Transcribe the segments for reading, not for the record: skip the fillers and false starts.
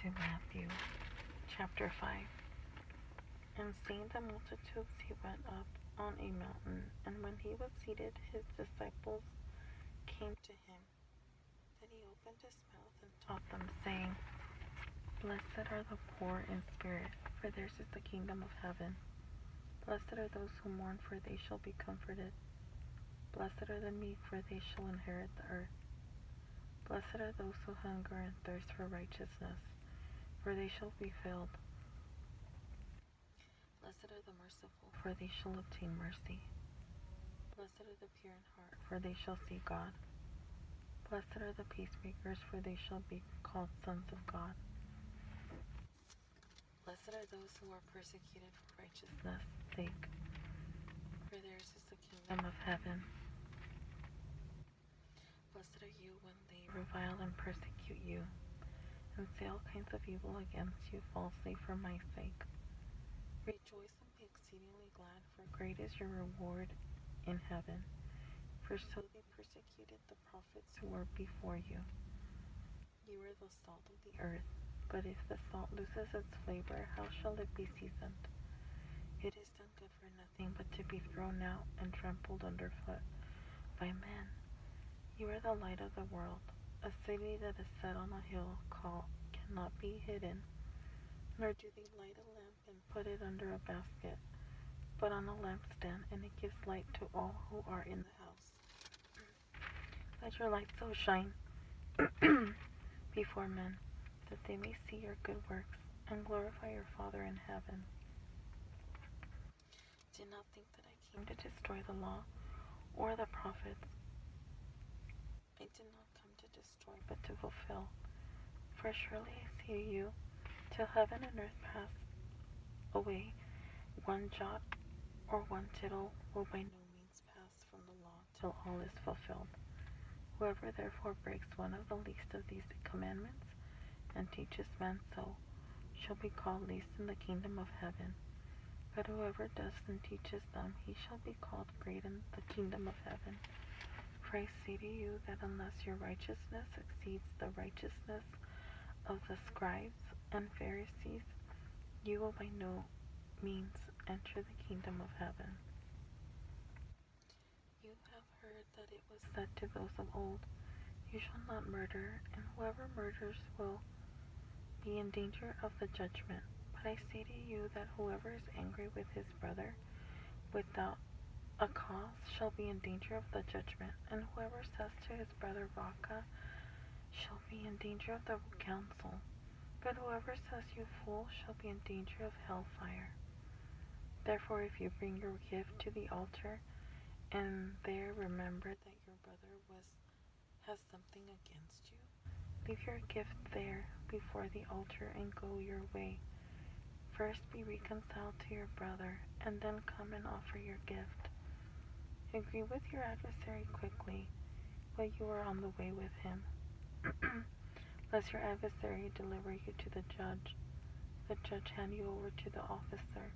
to Matthew chapter 5. And seeing the multitudes, he went up on a mountain, and when he was seated, his disciples came to him. Then he opened his mouth and taught them, saying, Blessed are the poor in spirit, for theirs is the kingdom of heaven. Blessed are those who mourn, for they shall be comforted. Blessed are the meek, for they shall inherit the earth. Blessed are those who hunger and thirst for righteousness, for they shall be filled. Blessed are the merciful, for they shall obtain mercy. Blessed are the pure in heart, for they shall see God. Blessed are the peacemakers, for they shall be called sons of God. Blessed are those who are persecuted for righteousness' sake, for theirs is the kingdom of heaven. Blessed are you when they revile and persecute you, and say all kinds of evil against you falsely for my sake. Rejoice and be exceedingly glad, for great is your reward in heaven. For so they persecuted the prophets who were before you. You are the salt of the earth, but if the salt loses its flavor, how shall it be seasoned? It is done good for nothing but to be thrown out and trampled underfoot by men. You are the light of the world. A city that is set on a hill cannot be hidden, nor do they light a lamp and put it under a basket, but on a lampstand, and it gives light to all who are in the house. Let your light so shine before men, that they may see your good works and glorify your Father in heaven. Do not think that I came to destroy the law or the prophets. I did not come to destroy, but to fulfill. For surely I say to you, till heaven and earth pass away, one jot or one tittle will by no means pass from the law till all is fulfilled. Whoever therefore breaks one of the least of these commandments and teaches men so shall be called least in the kingdom of heaven. But whoever does and teaches them, he shall be called great in the kingdom of heaven. For I say to you that unless your righteousness exceeds the righteousness of the scribes and Pharisees, you will by no means enter the kingdom of heaven. You have heard that it was said to those of old, You shall not murder, and whoever murders will be in danger of the judgment. But I say to you that whoever is angry with his brother without a cause shall be in danger of the judgment, and whoever says to his brother Raca shall be in danger of the council. But whoever says you fool shall be in danger of hellfire. Therefore, if you bring your gift to the altar, and there remember that your brother has something against you, leave your gift there before the altar and go your way. First be reconciled to your brother, and then come and offer your gift. Agree with your adversary quickly, while you are on the way with him, lest your adversary deliver you to the judge hand you over to the officer,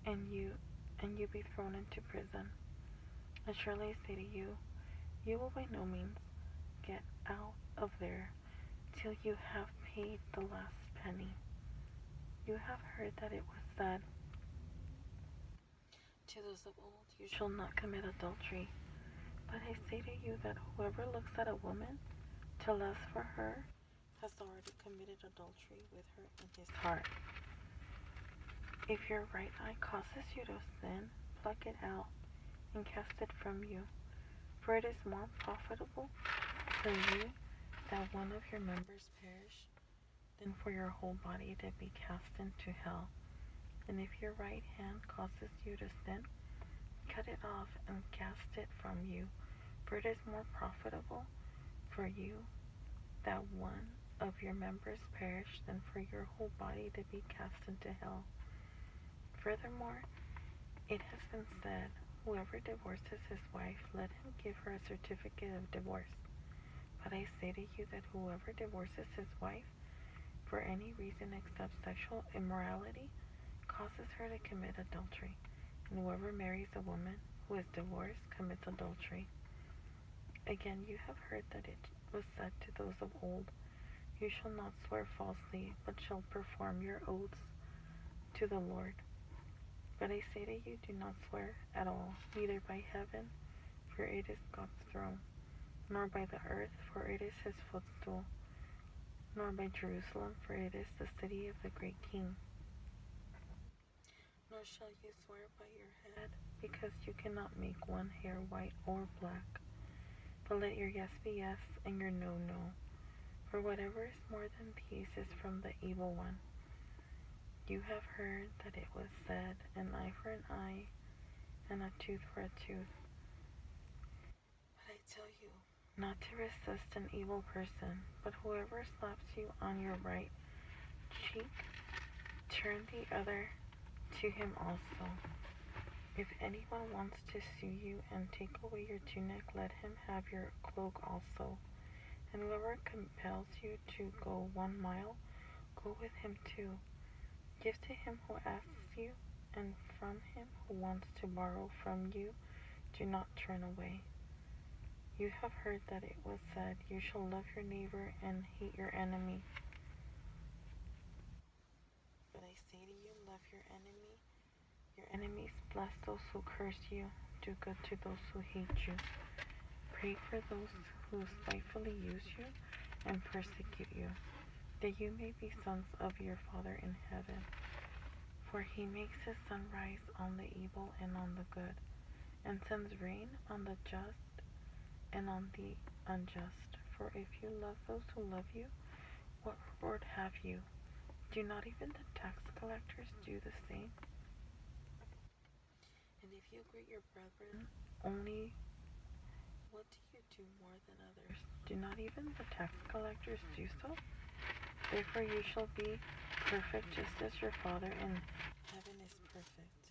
and you be thrown into prison. Surely I say to you, you will by no means get out of there till you have paid the last penny. You have heard that it was said to those of old, You shall not commit adultery. But I say to you that whoever looks at a woman to lust for her has already committed adultery with her in his heart. If your right eye causes you to sin, pluck it out and cast it from you. For it is more profitable for you that one of your members perish than for your whole body to be cast into hell. And if your right hand causes you to sin, cut it off and cast it from you. For it is more profitable for you that one of your members perish than for your whole body to be cast into hell. Furthermore, it has been said, Whoever divorces his wife, let him give her a certificate of divorce. But I say to you that whoever divorces his wife for any reason except sexual immorality causes her to commit adultery, and whoever marries a woman who is divorced commits adultery. Again, you have heard that it was said to those of old, You shall not swear falsely, but shall perform your oaths to the Lord. But I say to you, do not swear at all, neither by heaven, for it is God's throne, nor by the earth, for it is his footstool, nor by Jerusalem, for it is the city of the great King. Nor shall you swear by your head, because you cannot make one hair white or black. But let your yes be yes, and your no, no. For whatever is more than these is from the evil one. You have heard that it was said, an eye for an eye, and a tooth for a tooth. But I tell you, not to resist an evil person, but whoever slaps you on your right cheek, turn the other to him also. If anyone wants to sue you and take away your tunic, let him have your cloak also. And whoever compels you to go 1 mile, go with him 2. Give to him who asks you, and from him who wants to borrow from you, do not turn away. You have heard that it was said, you shall love your neighbor and hate your enemy. But I say to you, love your enemies, bless those who curse you, do good to those who hate you. Pray for those who spitefully use you and persecute you, that you may be sons of your Father in heaven. For he makes his sun rise on the evil and on the good, and sends rain on the just and on the unjust. For if you love those who love you, what reward have you? Do not even the tax collectors do the same? And if you greet your brethren only, what do you do more than others? Do not even the tax collectors do so? Therefore you shall be perfect just as your Father in heaven is perfect.